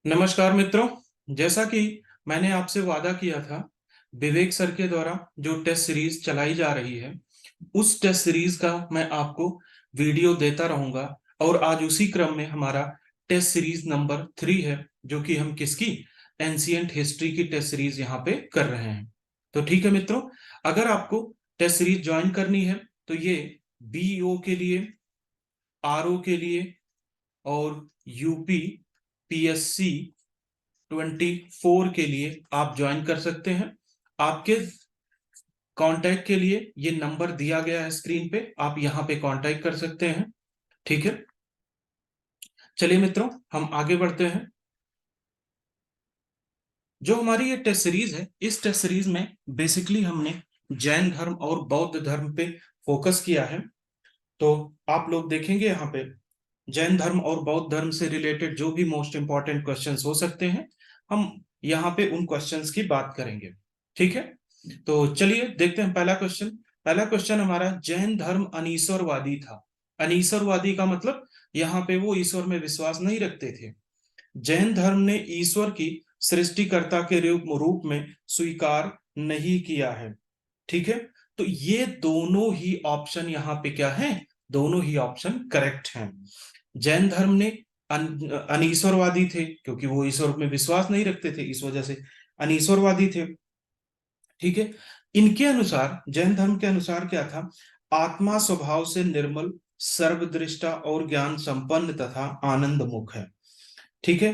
नमस्कार मित्रों। जैसा कि मैंने आपसे वादा किया था, विवेक सर के द्वारा जो टेस्ट सीरीज चलाई जा रही है, उस टेस्ट सीरीज का मैं आपको वीडियो देता रहूंगा। और आज उसी क्रम में हमारा टेस्ट सीरीज नंबर 3 है, जो कि हम किसकी एंशियंट हिस्ट्री की टेस्ट सीरीज यहाँ पे कर रहे हैं। तो ठीक है मित्रों, अगर आपको टेस्ट सीरीज ज्वाइन करनी है तो ये बीओ के लिए, आरओ के लिए और यूपी पीएससी 24 के लिए आप ज्वाइन कर सकते हैं। आपके कांटेक्ट के लिए ये नंबर दिया गया है स्क्रीन पे, आप यहाँ पे कांटेक्ट कर सकते हैं। ठीक है, चलिए मित्रों हम आगे बढ़ते हैं। जो हमारी ये टेस्ट सीरीज है, इस टेस्ट सीरीज में बेसिकली हमने जैन धर्म और बौद्ध धर्म पे फोकस किया है। तो आप लोग देखेंगे यहाँ पे जैन धर्म और बौद्ध धर्म से रिलेटेड जो भी मोस्ट इंपॉर्टेंट क्वेश्चंस हो सकते हैं, हम यहाँ पे उन क्वेश्चंस की बात करेंगे। ठीक है, तो चलिए देखते हैं पहला क्वेश्चन। पहला क्वेश्चन हमारा, जैन धर्म अनीश्वरवादी था। अनीश्वरवादी का मतलब यहाँ पे वो ईश्वर में विश्वास नहीं रखते थे। जैन धर्म ने ईश्वर की सृष्टिकर्ता के रूप में स्वीकार नहीं किया है। ठीक है, तो ये दोनों ही ऑप्शन यहाँ पे क्या है, दोनों ही ऑप्शन करेक्ट हैं। जैन धर्म ने अनीश्वरवादी थे, क्योंकि वो ईश्वर में विश्वास नहीं रखते थे, इस वजह से अनीश्वरवादी थे। ठीक है, इनके अनुसार, जैन धर्म के अनुसार क्या था, आत्मा स्वभाव से निर्मल, सर्वदृष्टा और ज्ञान संपन्न तथा आनंद मुख है। ठीक है,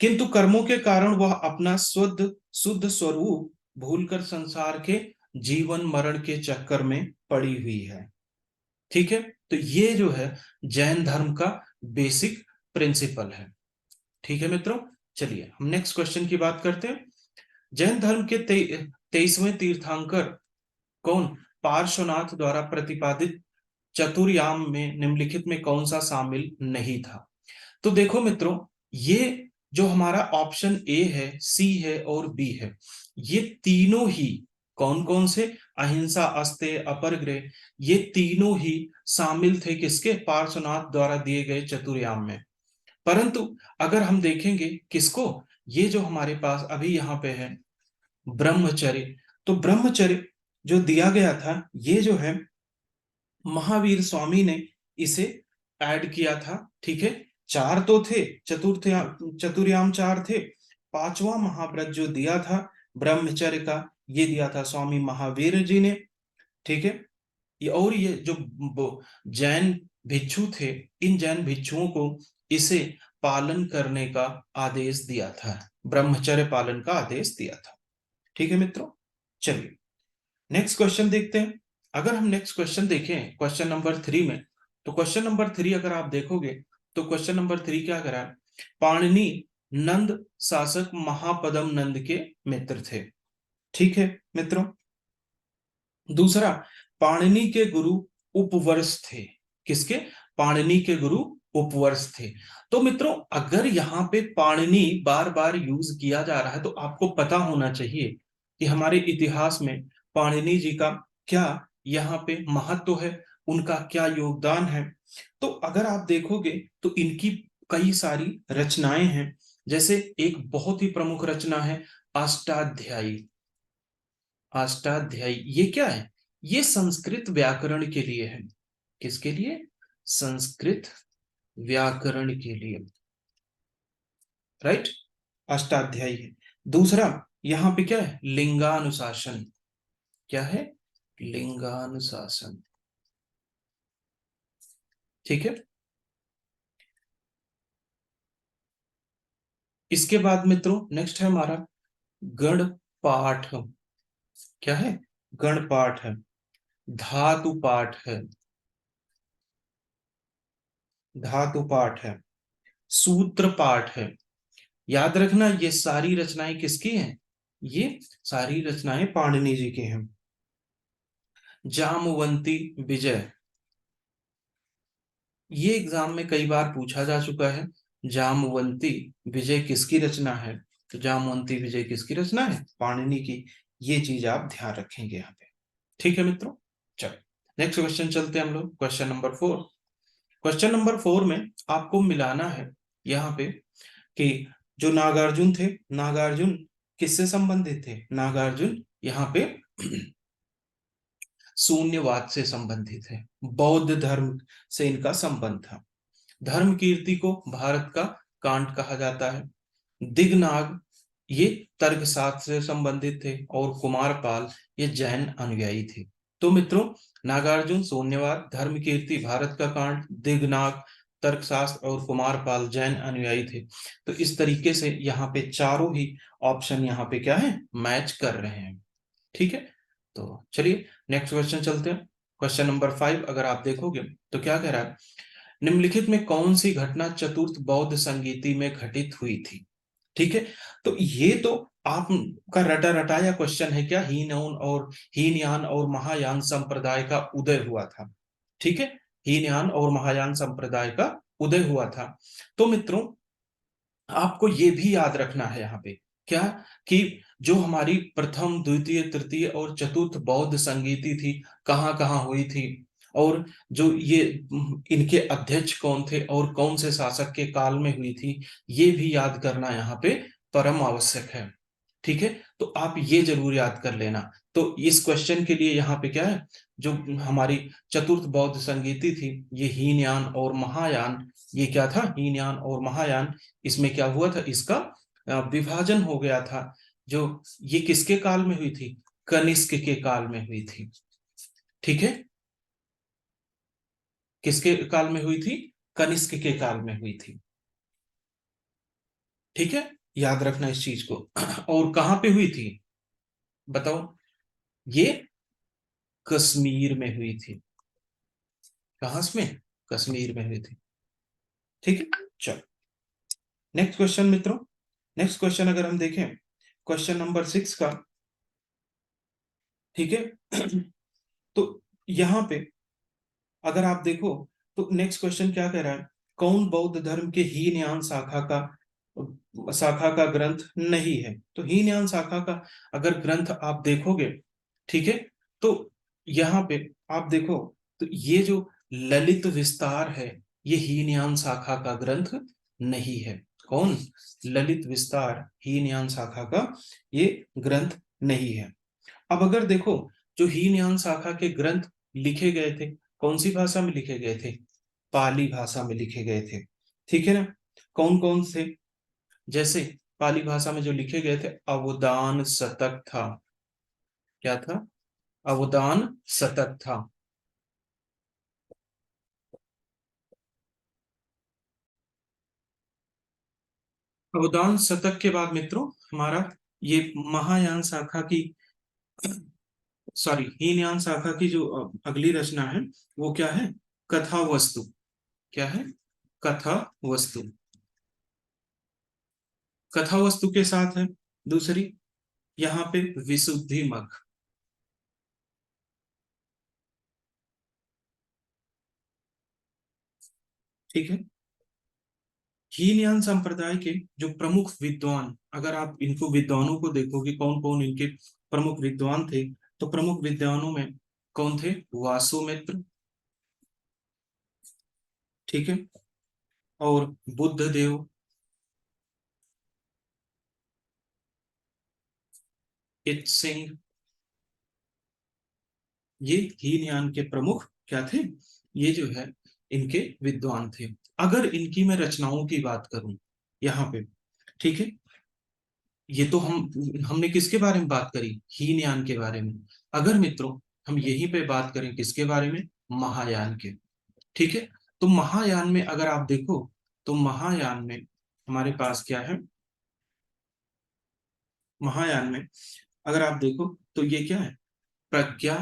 किंतु कर्मों के कारण वह अपना शुद्ध शुद्ध स्वरूप भूलकर संसार के जीवन मरण के चक्कर में पड़ी हुई है। ठीक है, तो ये जो है जैन धर्म का बेसिक प्रिंसिपल है। ठीक है मित्रों, चलिए हम नेक्स्ट क्वेश्चन की बात करते हैं। जैन धर्म के 23वें तीर्थंकर कौन? पार्श्वनाथ द्वारा प्रतिपादित चतुर्याम में निम्नलिखित में कौन सा शामिल नहीं था? तो देखो मित्रों, ये जो हमारा ऑप्शन ए है, सी है और बी है, ये तीनों ही कौन कौन से, अहिंसा, अस्तेय, अपरग्रह, ये तीनों ही शामिल थे किसके? पार्श्वनाथ द्वारा दिए गए चतुर्याम में। परंतु अगर हम देखेंगे किसको, ये जो हमारे पास अभी यहाँ पे है ब्रह्मचर्य, तो ब्रह्मचर्य जो दिया गया था, ये जो है महावीर स्वामी ने इसे ऐड किया था। ठीक है, चार तो थे, चतुर्याम चार थे। पांचवा महाव्रत जो दिया था ब्रह्मचर्य का, ये दिया था स्वामी महावीर जी ने। ठीक है, और ये जो जैन भिक्षु थे, इन जैन भिक्षुओं को इसे पालन करने का आदेश दिया था, ब्रह्मचर्य पालन का आदेश दिया था। ठीक है मित्रों, चलिए नेक्स्ट क्वेश्चन देखते हैं। अगर हम नेक्स्ट क्वेश्चन देखें क्वेश्चन नंबर 3 में, तो क्वेश्चन नंबर 3 अगर आप देखोगे तो क्वेश्चन नंबर 3 क्या करा है? पाणिनि नंद शासक महापदम नंद के मित्र थे। ठीक है मित्रों, दूसरा, पाणिनि के गुरु उपवर्ष थे। किसके? पाणिनि के गुरु उपवर्ष थे। तो मित्रों, अगर यहाँ पे पाणिनि बार बार यूज किया जा रहा है, तो आपको पता होना चाहिए कि हमारे इतिहास में पाणिनि जी का क्या यहाँ पे महत्व है, उनका क्या योगदान है। तो अगर आप देखोगे तो इनकी कई सारी रचनाएं हैं। जैसे एक बहुत ही प्रमुख रचना है अष्टाध्यायी। अष्टाध्यायी ये क्या है? ये संस्कृत व्याकरण के लिए है। किसके लिए? संस्कृत व्याकरण के लिए, राइट। अष्टाध्यायी है। दूसरा, यहाँ पे क्या है? लिंगानुशासन। क्या है? लिंगानुशासन। ठीक है, इसके बाद मित्रों नेक्स्ट है हमारा गणपाठ। क्या है? गणपाठ है। धातु पाठ है। धातु पाठ है। सूत्र पाठ है। याद रखना, ये सारी रचनाएं किसकी हैं? ये सारी रचनाएं पाणिनि जी की हैं। जामवंती विजय, ये एग्जाम में कई बार पूछा जा चुका है। जामवंती विजय किसकी रचना है? तो जामवंती विजय किसकी रचना है? पाणिनि की। ये चीज आप ध्यान रखेंगे यहाँ पे। ठीक है मित्रों, चलो नेक्स्ट क्वेश्चन चलते हैं हम लोग, क्वेश्चन नंबर 4। क्वेश्चन नंबर 4 में आपको मिलाना है यहाँ पे कि जो नागार्जुन थे, नागार्जुन किससे संबंधित थे? नागार्जुन यहाँ पे शून्यवाद से संबंधित है, बौद्ध धर्म से इनका संबंध था। धर्म कीर्ति को भारत का कांट कहा जाता है। दिगनाग ये तर्कशास्त्र से संबंधित थे, और कुमारपाल ये जैन अनुयायी थे। तो मित्रों, नागार्जुन शून्यवाद, धर्म कीर्ति भारत का कांट, दिगनाग तर्कशास्त्र और कुमारपाल जैन अनुयायी थे। तो इस तरीके से यहाँ पे चारों ही ऑप्शन यहाँ पे क्या है, मैच कर रहे हैं। ठीक है, तो चलिए नेक्स्ट क्वेश्चन चलते हैं। क्वेश्चन नंबर 5 अगर आप देखोगे तो क्या कह रहा है, निम्नलिखित में कौन सी घटना चतुर्थ बौद्ध संगीति में घटित हुई थी? ठीक है, तो ये तो आपका रटा रटाया क्वेश्चन है क्या, हीनयान और महायान संप्रदाय का उदय हुआ था। ठीक है, हीनयान और महायान संप्रदाय का उदय हुआ था। तो मित्रों, आपको ये भी याद रखना है यहाँ पे क्या, कि जो हमारी प्रथम द्वितीय तृतीय और चतुर्थ बौद्ध संगीति थी, कहाँ कहाँ हुई थी, और जो ये इनके अध्यक्ष कौन थे और कौन से शासक के काल में हुई थी, ये भी याद करना यहाँ पे परम आवश्यक है। ठीक है, तो आप ये जरूर याद कर लेना। तो इस क्वेश्चन के लिए यहाँ पे क्या है, जो हमारी चतुर्थ बौद्ध संगीति थी, ये हीनयान और महायान, ये क्या था, हीनयान और महायान, इसमें क्या हुआ था, इसका विभाजन हो गया था। जो ये किसके काल में हुई थी, कनिष्क के काल में हुई थी। ठीक है, किसके काल में हुई थी, कनिष्क के काल में हुई थी। ठीक है, याद रखना इस चीज को। और कहां पे हुई थी बताओ, ये कश्मीर में हुई थी। कहां में, कश्मीर में हुई थी। ठीक है, चलो नेक्स्ट क्वेश्चन मित्रों। नेक्स्ट क्वेश्चन अगर हम देखें, क्वेश्चन नंबर 6 का। ठीक है, तो यहां पे अगर आप देखो तो नेक्स्ट क्वेश्चन क्या कह रहा है, कौन बौद्ध धर्म के हीनयान शाखा का ग्रंथ नहीं है? तो हीनयान शाखा का अगर ग्रंथ आप देखोगे, ठीक है, तो यहाँ पे आप देखो तो ये जो ललित विस्तार है, ये हीनयान शाखा का ग्रंथ नहीं है। कौन, ललित विस्तार हीनयान शाखा का ये ग्रंथ नहीं है। अब अगर देखो, जो हीनयान शाखा के ग्रंथ लिखे गए थे, कौन सी भाषा में लिखे गए थे, पाली भाषा में लिखे गए थे। ठीक है ना, कौन कौन से, जैसे पाली भाषा में जो लिखे गए थे, अवदान शतक था। क्या था, अवदान शतक था। अवदान शतक के बाद मित्रों, हमारा ये महायान शाखा की, सॉरी, हीनयान शाखा की जो अगली रचना है, वो क्या है, कथा वस्तु। क्या है, कथा वस्तु। कथा वस्तु के साथ है दूसरी, यहाँ पे विशुद्धि मग। ठीक है, हीनयान संप्रदाय के जो प्रमुख विद्वान, अगर आप इनको विद्वानों को देखोगे, कौन कौन इनके प्रमुख विद्वान थे, तो प्रमुख विद्वानों में कौन थे, वासुमित्र। ठीक है, और बुद्ध देव, इत सिंह, ये हीनयान के प्रमुख क्या थे, ये जो है इनके विद्वान थे। अगर इनकी मैं रचनाओं की बात करूं यहाँ पे, ठीक है, ये तो हमने किसके बारे में बात करी, हीनयान के बारे में। अगर मित्रों हम यहीं पे बात करें किसके बारे में, महायान के। ठीक है, तो महायान में अगर आप देखो, तो महायान में हमारे पास क्या है, महायान में अगर आप देखो तो ये क्या है, प्रज्ञा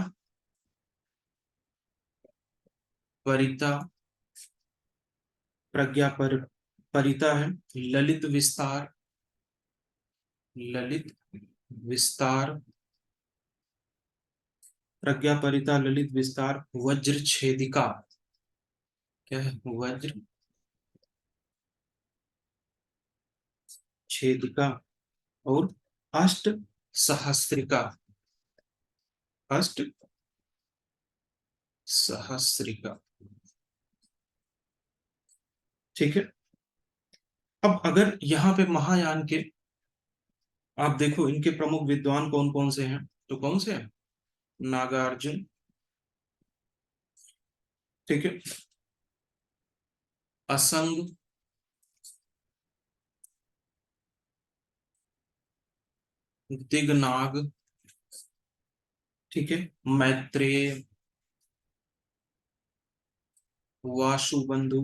परिता, प्रज्ञा पर परिता है, ललित विस्तार, ललित विस्तार, प्रज्ञा परिता, ललित विस्तार, वज्र छेदिका। क्या है, वज्र छेदिका, और अष्ट सहस्त्रिका, अष्ट सहस्त्रिका। ठीक है, अब अगर यहाँ पे महायान के आप देखो, इनके प्रमुख विद्वान कौन कौन से हैं, तो कौन से हैं? नागार्जुन, ठीक है, असंग, दिगनाग, ठीक है, मैत्रेय, वासुबंधु,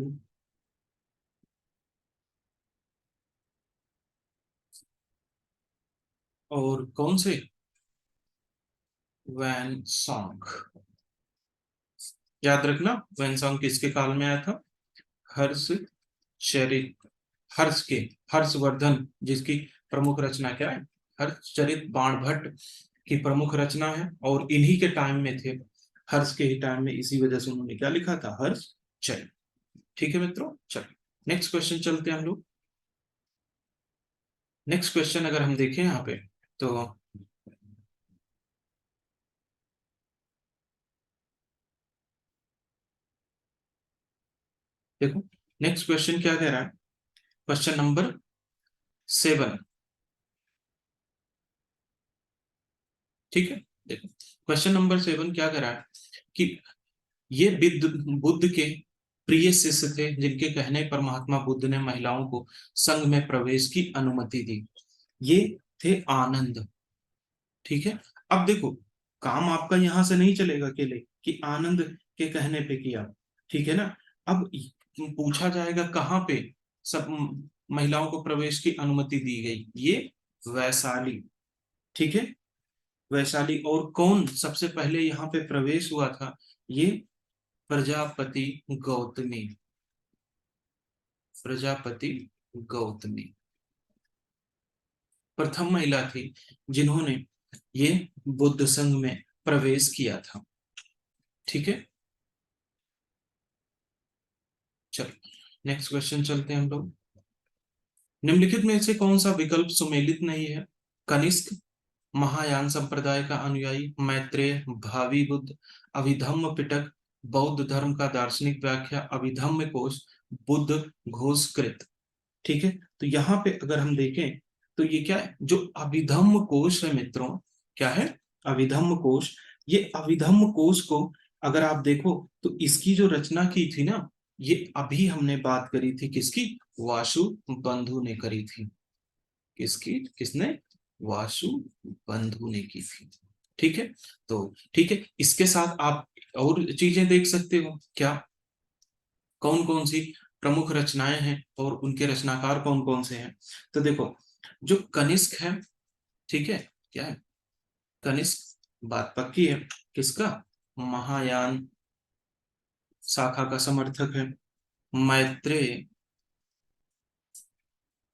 और कौन से? वैन सॉन्ग। याद रखना, वैन सॉन्ग किसके काल में आया था? हर्ष चरित, हर्ष के, हर्षवर्धन, जिसकी प्रमुख रचना क्या है? हर्षचरित बाणभट्ट की प्रमुख रचना है, और इन्हीं के टाइम में थे, हर्ष के ही टाइम में, इसी वजह से उन्होंने क्या लिखा था? हर्षचरित। ठीक है मित्रों, चलिए नेक्स्ट क्वेश्चन चलते हैं हम लोग। नेक्स्ट क्वेश्चन अगर हम देखें यहाँ पे, तो देखो नेक्स्ट क्वेश्चन क्या कह रहा है, क्वेश्चन नंबर 7। ठीक है, देखो क्वेश्चन नंबर 7 क्या कह रहा है कि ये बुद्ध के प्रिय शिष्य थे, जिनके कहने पर महात्मा बुद्ध ने महिलाओं को संघ में प्रवेश की अनुमति दी। ये थे आनंद। ठीक है, अब देखो, काम आपका यहां से नहीं चलेगा अकेले कि आनंद के कहने पे किया, ठीक है ना। अब पूछा जाएगा कहाँ पे सब महिलाओं को प्रवेश की अनुमति दी गई? ये वैशाली, ठीक है, वैशाली। और कौन सबसे पहले यहाँ पे प्रवेश हुआ था? ये प्रजापति गौतमी, प्रजापति गौतमी प्रथम महिला थी जिन्होंने ये बुद्ध संघ में प्रवेश किया था। ठीक है, चलो नेक्स्ट क्वेश्चन चलते हैं हम लोग। निम्नलिखित में से कौन सा विकल्प सुमेलित नहीं है? कनिष्क, महायान संप्रदाय का अनुयायी, मैत्रेय, भावी बुद्ध, अभिधम्म पिटक, बौद्ध धर्म का दार्शनिक व्याख्या, अभिधम्म कोश, बुद्ध घोषकृत। ठीक है, तो यहाँ पे अगर हम देखें तो ये क्या है? जो अभिधम्म कोश है मित्रों, क्या है? अभिधम्म कोश। ये अभिधम्म कोश को अगर आप देखो तो इसकी जो रचना की थी ना, ये अभी हमने बात करी थी किसकी? वासु बंधु ने करी थी। किसकी? किसने? वासु बंधु ने की थी। ठीक है, तो ठीक है, इसके साथ आप और चीजें देख सकते हो क्या, कौन कौन सी प्रमुख रचनाएं हैं और उनके रचनाकार कौन कौन से हैं। तो देखो, जो कनिष्क है, ठीक है, क्या है? कनिष्क, बात पक्की है, किसका? महायान शाखा का समर्थक है। मैत्रेय,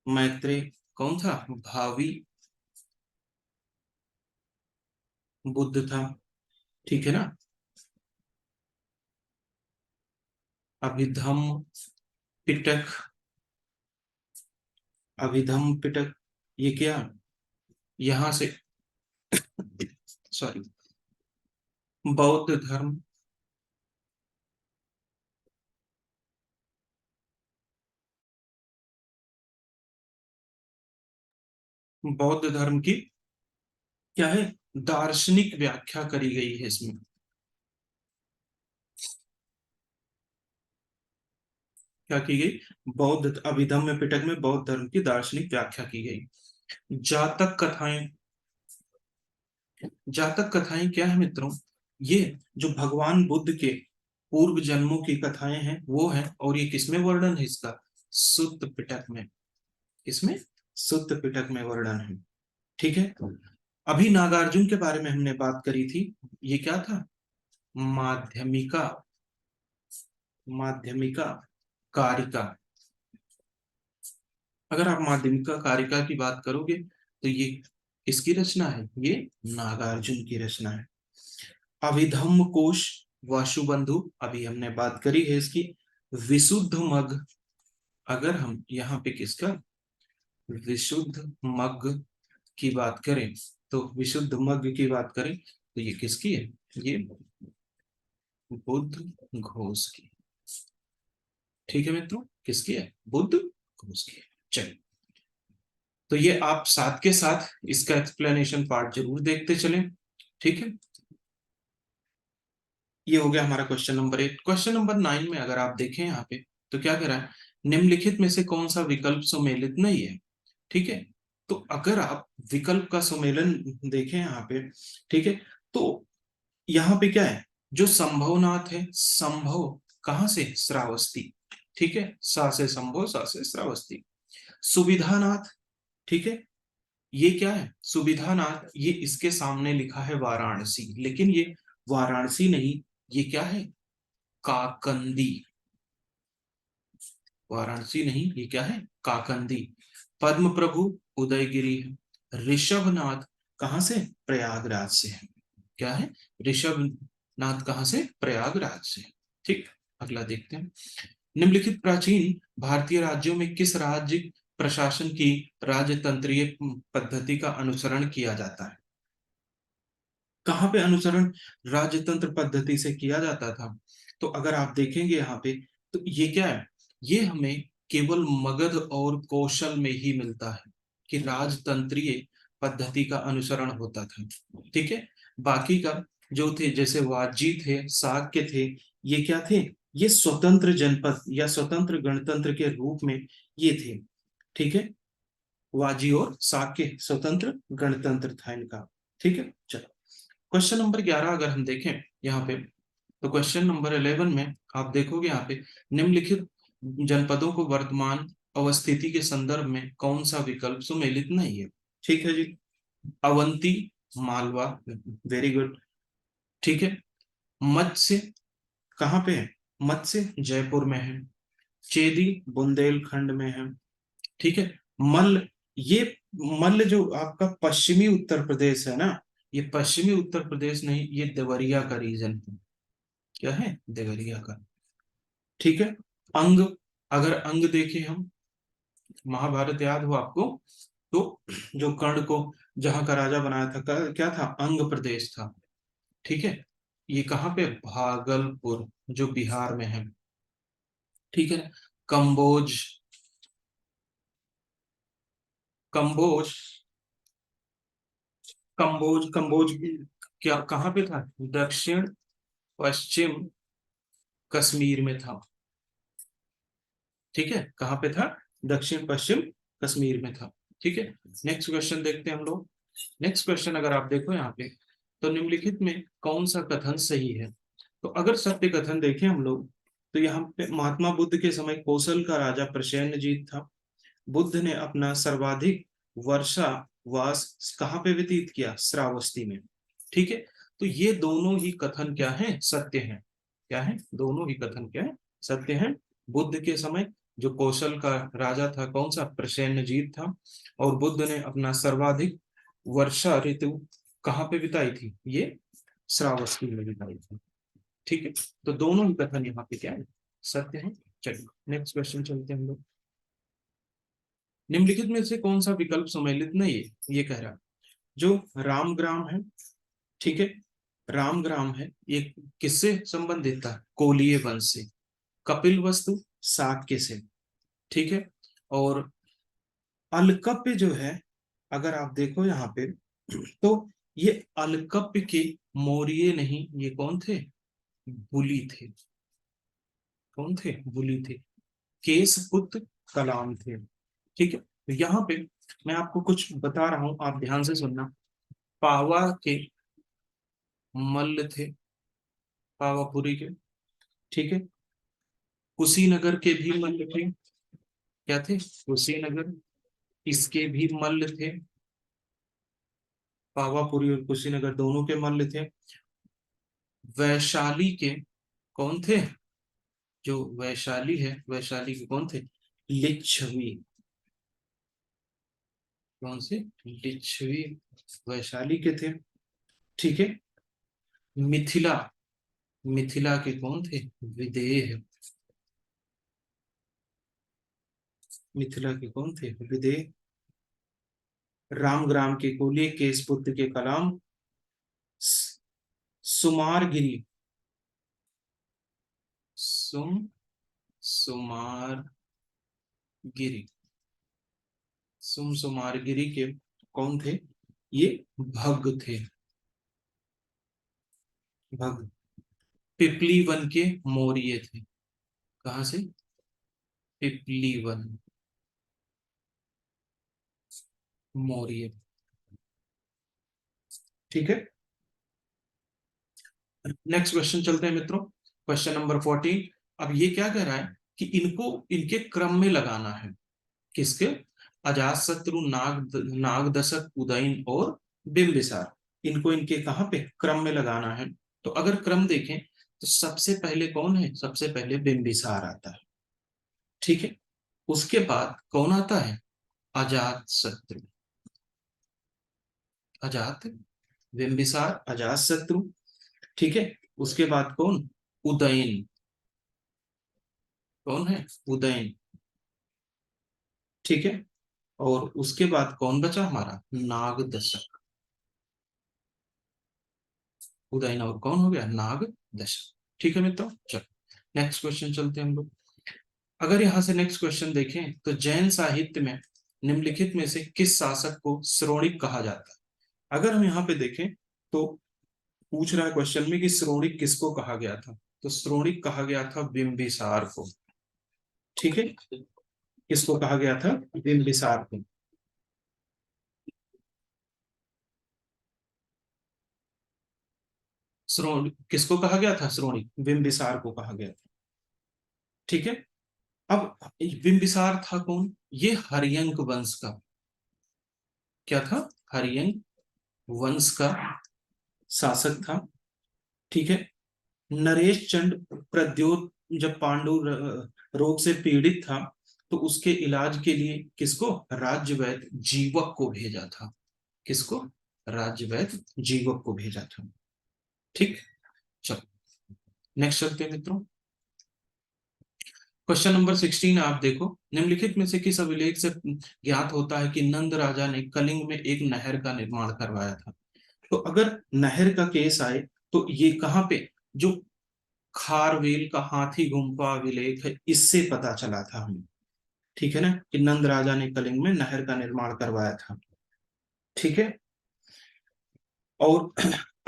मैत्रेय कौन था? भावी बुद्ध था, ठीक है ना। अभिधम्म पिटक, अभिधम्म पिटक, ये क्या, यहां से सॉरी, बौद्ध धर्म, बौद्ध धर्म की क्या है? दार्शनिक व्याख्या करी गई है इसमें। क्या की गई? बौद्ध अभिधम्म पिटक में बौद्ध धर्म की दार्शनिक व्याख्या की गई। जातक कथाएं, जातक कथाएं क्या है मित्रों? ये जो भगवान बुद्ध के पूर्व जन्मों की कथाएं हैं वो है, और ये किसमें वर्णन है इसका? सुत्त पिटक में। किसमें? सुत्त पिटक में वर्णन है। ठीक है, अभी नागार्जुन के बारे में हमने बात करी थी, ये क्या था? माध्यमिका, माध्यमिका कारिका। अगर आप माध्यमिका कारिका की बात करोगे तो ये किसकी रचना है? ये नागार्जुन की रचना है। अभिधम्म कोश, वासुबंधु, अभी हमने बात करी है इसकी। विशुद्ध मग, अगर हम यहाँ पे किसका? विशुद्ध मग की बात करें, तो विशुद्ध मग की बात करें तो ये किसकी है? ये बुद्ध घोष की। ठीक है मित्रों, किसकी है? बुद्ध घोष की है। चलिए, तो ये आप साथ के साथ इसका एक्सप्लेनेशन पार्ट जरूर देखते चलें, ठीक है। ये हो गया हमारा क्वेश्चन नंबर 8। क्वेश्चन नंबर 9 में अगर आप देखें यहाँ पे, तो क्या कह रहा है, निम्नलिखित में से कौन सा विकल्प सुमेलित नहीं है, ठीक है। तो अगर आप विकल्प का सुमेलन देखें यहाँ पे, ठीक है, तो यहाँ पे क्या है, जो संभवनाथ है, संभव कहां से, श्रावस्ती, ठीक है, सा से संभव, सा से श्रावस्ती। सुविधानाथ, ठीक है, ये क्या है, सुविधानाथ, ये इसके सामने लिखा है वाराणसी, लेकिन ये वाराणसी नहीं, ये क्या है, काकंदी। वाराणसी नहीं, ये क्या है, काकंदी। पद्म प्रभु उदयगिरी है। ऋषभनाथ कहां से, प्रयागराज से है। क्या है, ऋषभनाथ कहां से, प्रयागराज से। ठीक, अगला देखते हैं। निम्नलिखित प्राचीन भारतीय राज्यों में किस राज्य प्रशासन की राजतंत्रीय पद्धति का अनुसरण किया जाता है। कहाँ पे अनुसरण राजतंत्र पद्धति से किया जाता था, तो अगर आप देखेंगे यहाँ पे, तो ये क्या है, ये हमें केवल मगध और कौशल में ही मिलता है कि राजतंत्रीय पद्धति का अनुसरण होता था, ठीक है। बाकी का जो थे, जैसे वाजी थे, शाक्य थे, ये क्या थे, ये स्वतंत्र जनपद या स्वतंत्र गणतंत्र के रूप में ये थे, ठीक है। वाजी और शाक्य स्वतंत्र गणतंत्र था इनका, ठीक है। चलो, क्वेश्चन नंबर 11 अगर हम देखें यहाँ पे, तो क्वेश्चन नंबर 11 में आप देखोगे यहाँ पे, निम्नलिखित जनपदों को वर्तमान अवस्थिति के संदर्भ में कौन सा विकल्प सुमेलित नहीं है, ठीक है जी। अवंती, मालवा, वेरी गुड, ठीक है। मत्स्य कहाँ पे है, मत्स्य जयपुर में है। चेदी बुंदेलखंड में है, ठीक है। मल्ल, ये मल्ल जो आपका पश्चिमी उत्तर प्रदेश है ना, ये पश्चिमी उत्तर प्रदेश नहीं, ये देवरिया का रीजन है। क्या है, देवरिया का, ठीक है। अंग, अगर अंग देखें हम, महाभारत याद हो आपको, तो जो कर्ण को जहां का राजा बनाया था, क्या था, अंग प्रदेश था, ठीक है। ये कहाँ पे, भागलपुर, जो बिहार में है, ठीक है। कंबोज, कंबोज, कंबोज, कंबोज क्या कहाँ पे था, दक्षिण पश्चिम कश्मीर में था, ठीक है। कहाँ पे था, दक्षिण पश्चिम कश्मीर में था, ठीक है। नेक्स्ट क्वेश्चन देखते हैं हम लोग। नेक्स्ट क्वेश्चन अगर आप देखो यहाँ पे, तो निम्नलिखित में कौन सा कथन सही है। तो अगर सत्य कथन देखें हम लोग, तो यहाँ पे महात्मा बुद्ध के समय कौशल का राजा प्रसेनजीत था। बुद्ध ने अपना सर्वाधिक वर्षा वास कहाँ पे व्यतीत किया, श्रावस्ती में, ठीक है। तो ये दोनों ही कथन क्या है, सत्य है। क्या है, दोनों ही कथन क्या है, सत्य है। बुद्ध के समय जो कौशल का राजा था, कौन सा, प्रसेनजीत था, और बुद्ध ने अपना सर्वाधिक वर्षा ऋतु कहाँ पे बिताई थी, ये श्रावस्ती में बिताई थी, ठीक है। तो दोनों ही कथन यहाँ पे क्या है, सत्य है। चलिए नेक्स्ट क्वेश्चन चलते हैं हम लोग। निम्नलिखित में से कौन सा विकल्प सम्मिलित नहीं है, ये कह रहा है, जो रामग्राम है, ठीक है, रामग्राम है, ये किससे संबंधित था, कोलीय वंश से। कपिल वस्तु शाक्य से, ठीक है। और अलकप्य जो है, अगर आप देखो यहाँ पे, तो ये अलकप्य के मौर्य नहीं, ये कौन थे, बुली थे। कौन थे, बुली थे। केशपुत्र कलाम थे, ठीक है। तो यहाँ पे मैं आपको कुछ बता रहा हूं, आप ध्यान से सुनना। पावा के मल्ल थे, पावापुरी के, ठीक है। कुशीनगर के भी मल्ल थे, क्या थे, कुशीनगर, इसके भी मल्ल थे। पावापुरी और कुशीनगर दोनों के मल्ल थे। वैशाली के कौन थे, जो वैशाली है, वैशाली के कौन थे, लिच्छवी। कौन से, लिच्छवी, वैशाली के थे, ठीक है। मिथिला, मिथिला के कौन थे, विदेह। मिथिला के कौन थे, विदेह। रामग्राम के कोलिय, केशपुत्र के कलाम, सुमारगिरी, सुम सुमारगिरी, सुमसुमारगिरी के कौन थे? ये भग थे, भग। पिपली वन के मौर्य थे। कहां से? पिपली वन, मौर्य। ठीक है, नेक्स्ट क्वेश्चन चलते हैं मित्रों। Question number 14। अब ये क्या कह रहा है कि इनको इनके क्रम में लगाना है। किसके? अजातशत्रु, नागदशक, उदयन और बिंबिसार। इनको इनके कहां पे क्रम में लगाना है? तो अगर क्रम देखें तो सबसे पहले कौन है? सबसे पहले बिंबिसार आता है। ठीक है, उसके बाद कौन आता है? अजात शत्रु। अजात, बिंबिसार, अजात शत्रु। ठीक है, उसके बाद कौन? उदयन। कौन है? उदयन। ठीक है, और उसके बाद कौन बचा हमारा? नाग दशक। उदयन और कौन हो गया? नाग दशक। ठीक है मित्रों, चलो नेक्स्ट क्वेश्चन चलते हैं हम लोग। अगर यहां से नेक्स्ट क्वेश्चन देखें तो जैन साहित्य में निम्नलिखित में से किस शासक को श्रोणिक कहा जाता है? अगर हम यहाँ पे देखें तो पूछ रहा है क्वेश्चन में कि श्रोणिक किसको कहा गया था? तो श्रोणिक कहा गया था बिंबिसार को। ठीक है, किसको कहा गया था? बिंबिसार को। श्रोणिक किसको कहा गया था? श्रोणिक बिंबिसार को कहा गया था। ठीक है, अब बिंबिसार था कौन? ये हरियंक वंश का, क्या था? हरियंक वंश का शासक था। ठीक है, नरेश चंद प्रद्योत जब पांडु रोग से पीड़ित था तो उसके इलाज के लिए किसको? राज्य वैद्य जीवक को भेजा था। किसको? राज्य वैद्य जीवक को भेजा था। ठीक, चलो नेक्स्ट चलते हैं मित्रों। क्वेश्चन नंबर 16 आप देखो, निम्नलिखित में से किस अभिलेख से ज्ञात होता है कि नंद राजा ने कलिंग में एक नहर का निर्माण करवाया था? तो अगर नहर का केस आए तो ये कहां पे? जो खारवेल का हाथी गुम्फा अभिलेख है, इससे पता चला था हमें। ठीक है ना, कि नंद राजा ने कलिंग में नहर का निर्माण करवाया था। ठीक है, और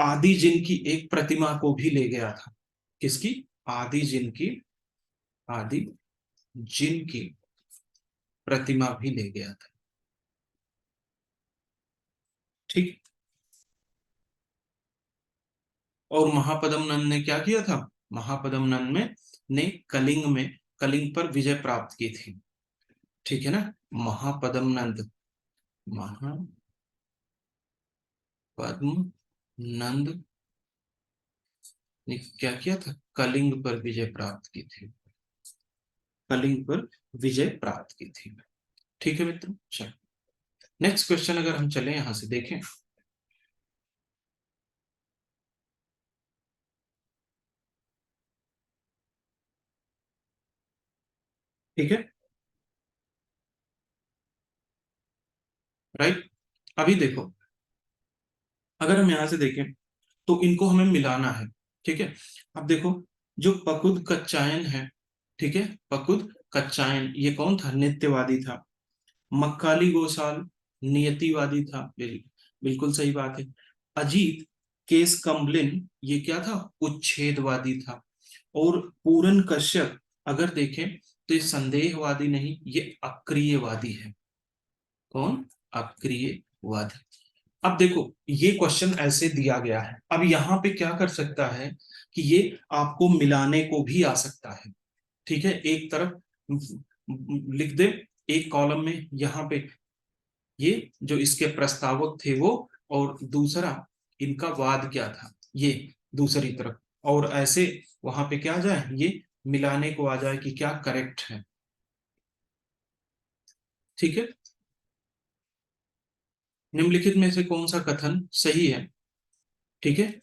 आदि जिन की एक प्रतिमा को भी ले गया था। किसकी? आदि जिन की, आदि जिन की प्रतिमा भी ले गया था। ठीक, और महापदम नंद ने क्या किया था? महापदम नंद ने कलिंग में, कलिंग पर विजय प्राप्त की थी। ठीक है ना, महापदम नंद, महापद्म नंद ने क्या किया था? कलिंग पर विजय प्राप्त की थी। कलिंग पर विजय प्राप्त की थी। ठीक है मित्रों, चलो नेक्स्ट क्वेश्चन अगर हम चले यहां से देखें। ठीक है, राइट। अभी देखो, अगर हम यहां से देखें तो इनको हमें मिलाना है। ठीक है, अब देखो, जो पकुद कच्चायन है, ठीक है, पकुद कच्चायन ये कौन था? नित्यवादी था। मक्काली गोसाल नियतिवादी था। बिल्कुल सही बात है। अजीत केस कम्बलिन ये क्या था? उच्छेदवादी था। और पूरन कश्यप अगर देखें तो ये संदेहवादी नहीं, ये अक्रियवादी है। कौन? अक्रियवादी। अब देखो, ये क्वेश्चन ऐसे दिया गया है, अब यहाँ पे क्या कर सकता है कि ये आपको मिलाने को भी आ सकता है। ठीक है, एक तरफ लिख दे, एक कॉलम में यहाँ पे ये जो इसके प्रस्तावक थे वो, और दूसरा इनका वाद क्या था, ये दूसरी तरफ। और ऐसे वहां पे क्या आ जाए, ये मिलाने को आ जाए कि क्या करेक्ट है। ठीक है, निम्नलिखित में से कौन सा कथन सही है? ठीक है,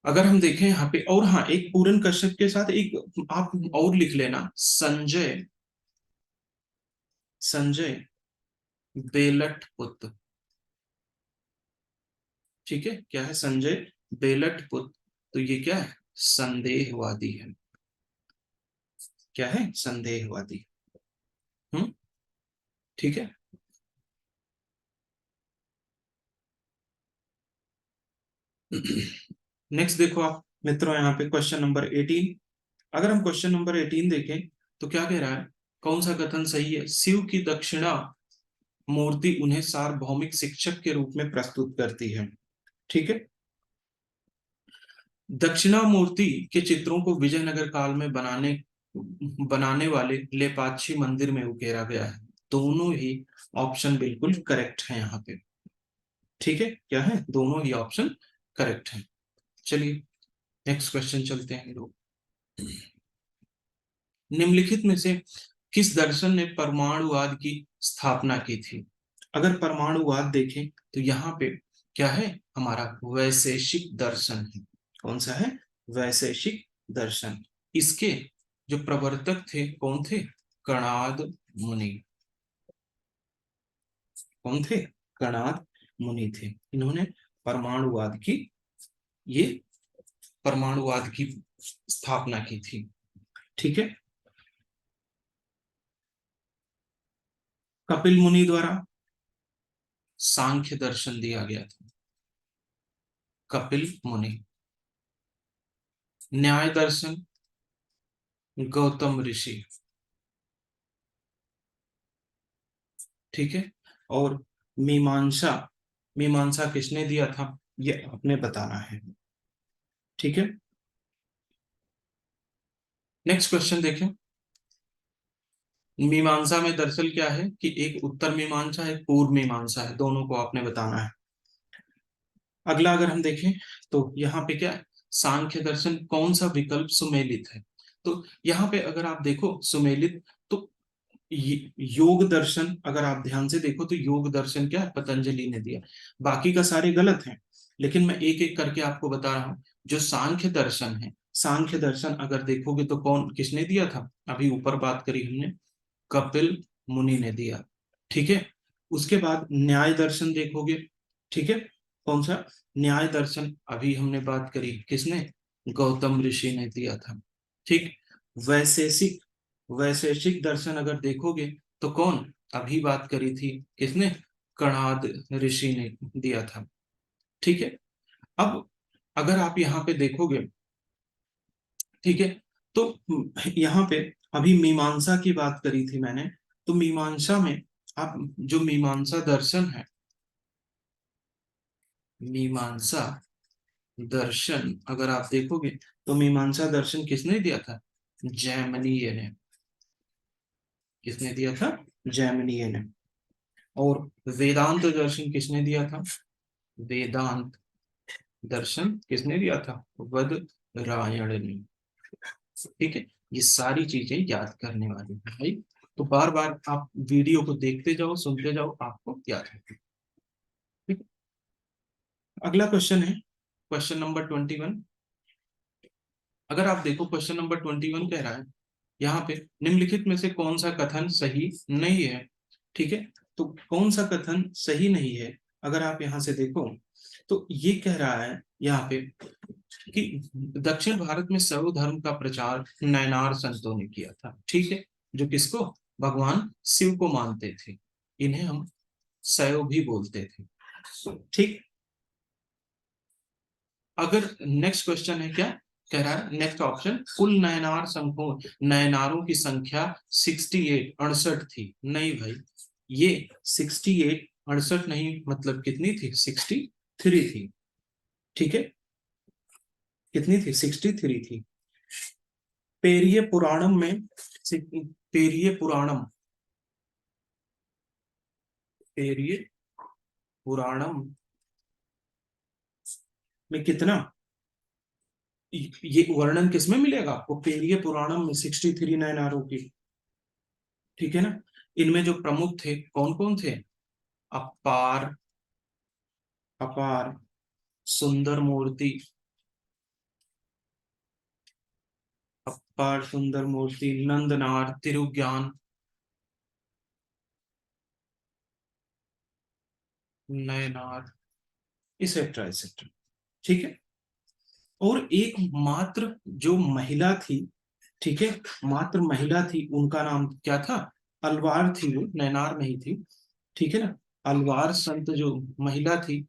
अगर हम देखें यहाँ पे, और हाँ, एक पूरन कश्यप के साथ एक आप और लिख लेना, संजय, संजय बेलट पुत्र। ठीक है, क्या है? संजय बेलट पुत्र। तो ये क्या है? संदेहवादी है। क्या है? संदेहवादी। हम्म, ठीक है, नेक्स्ट देखो आप मित्रों, यहाँ पे क्वेश्चन नंबर 18। अगर हम क्वेश्चन नंबर 18 देखें तो क्या कह रहा है, कौन सा कथन सही है? शिव की दक्षिणा मूर्ति उन्हें सार्वभौमिक शिक्षक के रूप में प्रस्तुत करती है। ठीक है, दक्षिणामूर्ति के चित्रों को विजयनगर काल में बनाने वाले लेपाक्षी मंदिर में उकेरा गया है। दोनों ही ऑप्शन बिल्कुल करेक्ट है यहाँ पे। ठीक है, क्या है? दोनों ही ऑप्शन करेक्ट है। चलिए नेक्स्ट क्वेश्चन चलते हैं लोग। निम्नलिखित में से किस दर्शन ने परमाणुवाद की स्थापना की थी? अगर परमाणुवाद देखें तो यहाँ पे क्या है, हमारा वैशेषिक दर्शन है। कौन सा है? वैशेषिक दर्शन। इसके जो प्रवर्तक थे कौन थे? कणाद मुनि। कौन थे? कणाद मुनि थे। इन्होंने परमाणुवाद की ये परमाणुवाद की स्थापना की थी। ठीक है, कपिल मुनि द्वारा सांख्य दर्शन दिया गया था। कपिल मुनि। न्याय दर्शन गौतम ऋषि। ठीक है, और मीमांसा, मीमांसा किसने दिया था ये आपने बताना है। ठीक है, नेक्स्ट क्वेश्चन देखें। मीमांसा में दरअसल क्या है कि एक उत्तर मीमांसा है, पूर्व मीमांसा है, दोनों को आपने बताना है। अगला अगर हम देखें तो यहाँ पे क्या है, सांख्य दर्शन कौन सा विकल्प सुमेलित है? तो यहाँ पे अगर आप देखो सुमेलित, तो योग दर्शन, अगर आप ध्यान से देखो तो योग दर्शन क्या है, पतंजलि ने दिया। बाकी का सारे गलत हैं, लेकिन मैं एक एक करके आपको बता रहा हूं। जो सांख्य दर्शन है, सांख्य दर्शन अगर देखोगे तो कौन किसने दिया था? अभी ऊपर बात करी हमने, कपिल मुनि ने दिया। ठीक है, उसके बाद न्याय दर्शन देखोगे। ठीक है, कौन सा? न्याय दर्शन अभी हमने बात करी, किसने? गौतम ऋषि ने दिया था। ठीक, वैशेषिक, वैशेषिक दर्शन अगर देखोगे तो कौन? अभी बात करी थी, किसने? कणाद ऋषि ने दिया था। ठीक है, अब अगर आप यहाँ पे देखोगे, ठीक है, तो यहाँ पे अभी मीमांसा की बात करी थी मैंने, तो मीमांसा में आप जो मीमांसा दर्शन है, मीमांसा दर्शन अगर आप देखोगे तो मीमांसा दर्शन किसने दिया था? जैमिनीय ने। किसने दिया था? जैमिनीय ने। और वेदांत दर्शन किसने दिया था? वेदांत दर्शन किसने दिया था? वदरायण ने। ठीक है, ये सारी चीजें याद करने वाली है भाई, तो बार बार आप वीडियो को देखते जाओ, सुनते जाओ, आपको याद रहेगा। ठीक है? अगला क्वेश्चन है क्वेश्चन नंबर 21। अगर आप देखो क्वेश्चन नंबर 21 कह रहा है यहाँ पे, निम्नलिखित में से कौन सा कथन सही नहीं है? ठीक है, तो कौन सा कथन सही नहीं है? अगर आप यहाँ से देखो तो ये कह रहा है यहाँ पे कि दक्षिण भारत में सर्व धर्म का प्रचार नयनार संतों ने किया था। ठीक है, जो किसको? भगवान शिव को मानते थे। इन्हें हम शैव भी बोलते थे। ठीक, अगर नेक्स्ट क्वेश्चन है क्या कह रहा है, नेक्स्ट ऑप्शन, कुल नयनार संख्यों, नयनारों की संख्या 68 68 थी। नहीं भाई, ये 68 68 नहीं, मतलब कितनी थी? 63 थी। ठीक है, कितनी थी? 63 थी। पेरिये पुराणम में, पेरिये पुराणम, पेरिये पुराणम में कितना, ये वर्णन किसमें मिलेगा आपको? पेरिये पुराणम में 63 नयनारों की। ठीक है ना, इनमें जो प्रमुख थे कौन कौन थे? अपार, अपार, सुंदर मूर्ति, अपार सुंदर मूर्ति, नंदनार, तिरुज्ञान, नयनार, इसेट्रा इसेट्रा। ठीक है, और एक मात्र जो महिला थी, ठीक है, मात्र महिला थी, उनका नाम क्या था? अलवार थी, वो नैनार नहीं थी। ठीक है ना, अलवार संत जो महिला थी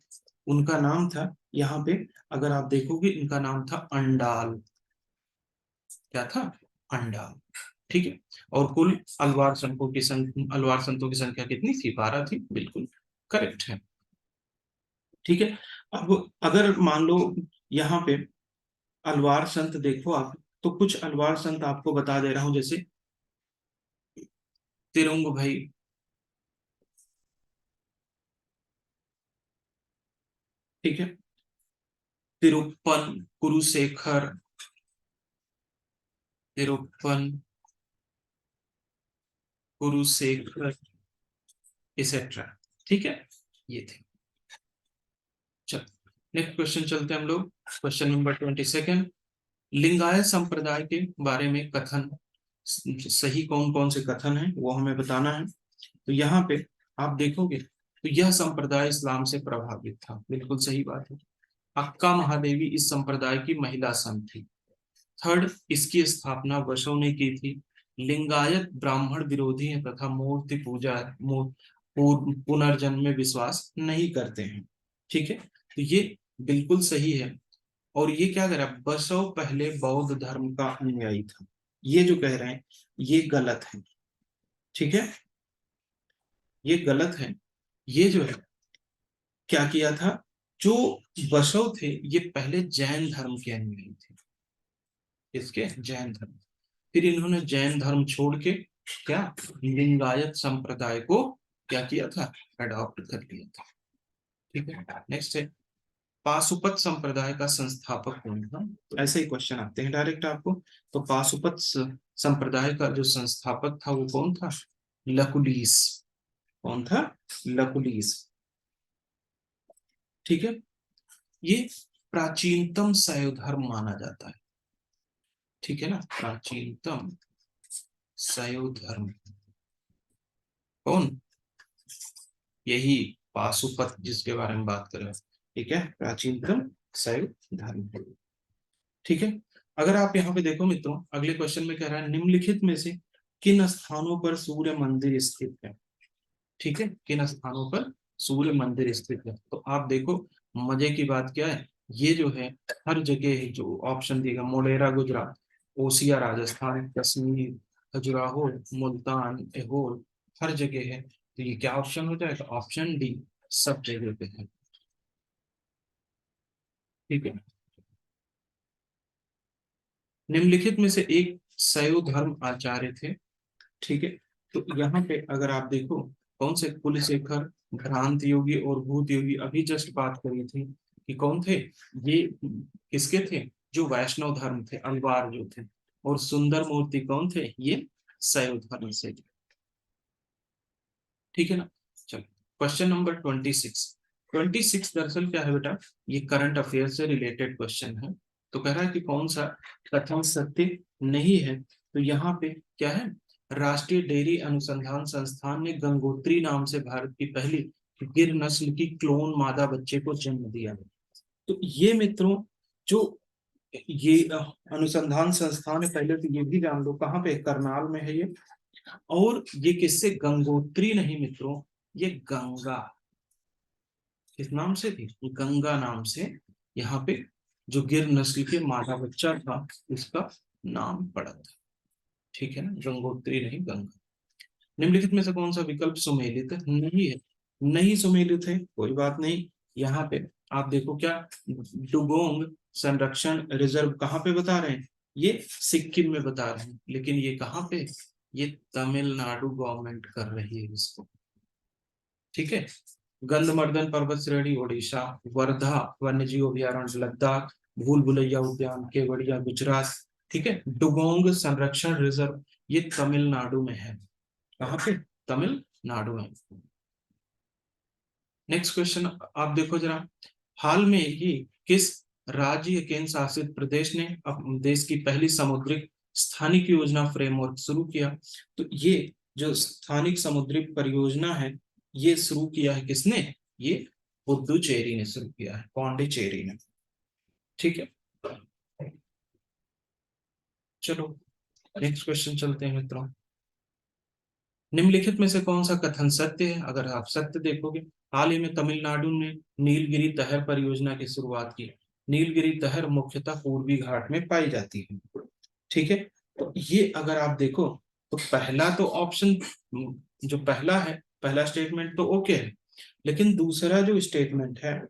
उनका नाम था यहाँ पे अगर आप देखोगे इनका नाम था अंडाल। क्या था? अंडाल। ठीक है। और कुल अलवार संतों की संख्या कितनी थी? 12 थी। बिल्कुल करेक्ट है। ठीक है। अब अगर मान लो यहाँ पे अलवार संत देखो आप, तो कुछ अलवार संत आपको बता दे रहा हूं, जैसे तिरुंग भाई, ठीक है, तिरुप्पन, कुरुशेखर, तिरुप्पन, कुरुशेखर, इसेट्रा। ठीक है, ये थे। चल, नेक्स्ट क्वेश्चन चलते हैं हम लोग। Question number 22। लिंगायत संप्रदाय के बारे में कथन, सही कौन कौन से कथन है वो हमें बताना है। तो यहाँ पे आप देखोगे तो यह संप्रदाय इस्लाम से प्रभावित था। बिल्कुल सही बात है। अक्का महादेवी इस संप्रदाय की महिला संत थी। थर्ड, इसकी स्थापना बसों ने की थी। लिंगायत ब्राह्मण विरोधी हैं तथा मूर्ति पूजा, पुनर्जन्म में विश्वास नहीं करते हैं। ठीक है, तो ये बिल्कुल सही है। और ये क्या कह रहा है? बसव पहले बौद्ध धर्म का अनुयायी था। ये जो कह रहे हैं ये गलत है। ठीक है, ये गलत है। ये जो है क्या किया था, जो बसव थे ये पहले जैन धर्म के अनुयायी थे। इसके जैन धर्म, फिर इन्होंने जैन धर्म छोड़ के क्या लिंगायत संप्रदाय को क्या किया था? अडॉप्ट कर लिया था। ठीक है। नेक्स्ट है, पाशुपत संप्रदाय का संस्थापक कौन था? तो ऐसे ही क्वेश्चन आते हैं डायरेक्ट आपको। तो पाशुपत संप्रदाय का जो संस्थापक था वो कौन था? लकुलीस। कौन था? लकुलीस। ठीक है। ये प्राचीनतम शैव धर्म माना जाता है। ठीक है ना, प्राचीनतम शैव धर्म कौन? यही पाशुपत जिसके बारे में बात कर रहे हैं। ठीक है, प्राचीनतम शैव धर्म। ठीक है। अगर आप यहाँ पे देखो मित्रों, अगले क्वेश्चन में कह रहा है निम्नलिखित में से किन स्थानों पर सूर्य मंदिर स्थित है? ठीक है, किन स्थानों पर सूर्य मंदिर स्थित है? तो आप देखो, मजे की बात क्या है, ये जो है हर जगह जो ऑप्शन दिएगा, मोढेरा गुजरात, ओसिया राजस्थान, कश्मीर, खजुराहो, मुल्तान, एहोल, हर जगह है। तो ये क्या ऑप्शन हो जाएगा? ऑप्शन डी, सब जगह पे है। ठीक है। निम्नलिखित में से एक शैव धर्म आचार्य थे। ठीक है। तो यहाँ पे अगर आप देखो, कौन से? कुलशेखर, भ्रांत योगी और भूत योगी। अभी जस्ट बात करी थी कि कौन थे ये, किसके थे? जो वैष्णव धर्म थे, अल्वार जो थे। और सुंदर मूर्ति कौन थे? ये शैव धर्म से। ठीक है ना। चलो, क्वेश्चन नंबर 26। 26 दरअसल क्या है बेटा, ये करंट अफेयर से रिलेटेड क्वेश्चन है। तो कह रहा है कि कौन सा कथन सत्य नहीं है? तो यहाँ पे क्या है, राष्ट्रीय डेयरी अनुसंधान संस्थान ने गंगोत्री नाम से भारत की पहली गिर नस्ल की क्लोन मादा बच्चे को जन्म दिया। तो ये मित्रों, जो ये अनुसंधान संस्थान है, पहले तो ये भी जान लो कहाँ पे, करनाल में है ये। और ये किससे? गंगोत्री नहीं मित्रों, ये गंगा, किस नाम से थी? गंगा नाम से। यहाँ पे जो गिर नस्ल के मादा बच्चा था उसका नाम पड़ा था। ठीक है ना, गंगोत्री नहीं, गंगा। निम्नलिखित में से कौन सा विकल्प सुमेलित नहीं है? नहीं सुमेलित है, कोई बात नहीं। यहाँ पे आप देखो क्या, डुगोंग संरक्षण रिजर्व कहाँ पे बता रहे हैं? ये सिक्किम में बता रहे हैं, लेकिन ये कहाँ पे? ये तमिलनाडु गवर्नमेंट कर रही है इसको। ठीक है। गंधमर्दन पर्वत श्रेणी ओडिशा, वर्धा वन्यजीव अभयारण्य लद्दाख, भूल भुलैया उद्यान केवड़िया गुजरात। ठीक है। डुगोंग संरक्षण रिजर्व ये तमिलनाडु में है। कहाँ पे? तमिलनाडु में। नेक्स्ट क्वेश्चन आप देखो जरा, हाल में ही किस राज्य केंद्र शासित प्रदेश ने अपने देश की पहली समुद्री स्थानिक योजना फ्रेमवर्क शुरू किया? तो ये जो स्थानिक समुद्री परियोजना है ये शुरू किया है किसने? ये पुडुचेरी ने शुरू किया है, पौंडीचेरी ने। ठीक है। चलो, नेक्स्ट क्वेश्चन चलते हैं मित्रों। निम्नलिखित में से कौन सा कथन सत्य है? अगर आप सत्य देखोगे, हाल ही में तमिलनाडु ने नीलगिरी तहर परियोजना की शुरुआत की। नीलगिरी तहर मुख्यतः पूर्वी घाट में पाई जाती है। ठीक है, तो ये अगर आप देखो तो पहला तो ऑप्शन, जो पहला है, पहला स्टेटमेंट तो ओके है, लेकिन दूसरा जो स्टेटमेंट है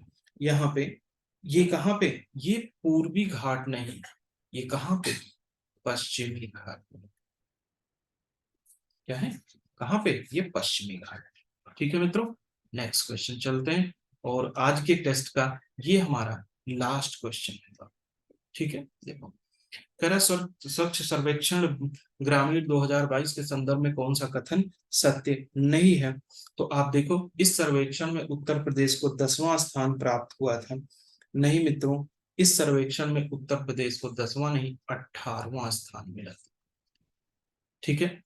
यहाँ पे, ये कहाँ पे, ये पूर्वी घाट नहीं, ये कहाँ पे, पश्चिमी घाट में। क्या है, कहाँ पे, ये पश्चिमी घाट। ठीक है मित्रों, नेक्स्ट क्वेश्चन चलते हैं, और आज के टेस्ट का ये हमारा लास्ट क्वेश्चन है। ठीक है, देखो, करा स्वच्छ सर्वेक्षण ग्रामीण 2022 के संदर्भ में कौन सा कथन सत्य नहीं है? तो आप देखो, इस सर्वेक्षण में उत्तर प्रदेश को 10वां स्थान प्राप्त हुआ था। नहीं मित्रों, इस सर्वेक्षण में उत्तर प्रदेश को 10वां नहीं, 18वां स्थान मिला था। ठीक है,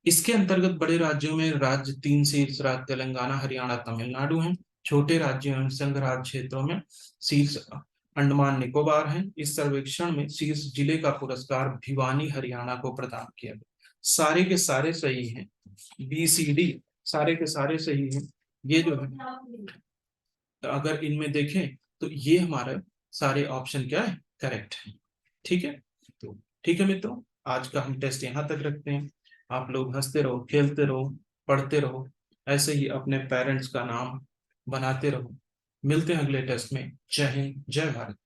इसके अंतर्गत बड़े राज्यों में राज्य 3 शीर्ष राज्य तेलंगाना, हरियाणा, तमिलनाडु हैं। छोटे राज्यों एवं संघ राज्य क्षेत्रों में शीर्ष अंडमान निकोबार हैं। इस सर्वेक्षण में शीर्ष जिले का पुरस्कार भिवानी, हरियाणा को प्रदान किया गया। सारे के सारे सही हैं, BCD सारे के सारे सही हैं। ये जो है, अगर इनमें देखें तो ये हमारे सारे ऑप्शन क्या है, करेक्ट है। ठीक है, तो ठीक है मित्रों, आज का हम टेस्ट यहाँ तक रखते हैं। आप लोग हंसते रहो, खेलते रहो, पढ़ते रहो, ऐसे ही अपने पेरेंट्स का नाम बनाते रहो। मिलते हैं अगले टेस्ट में। जय हिंद, जय भारत।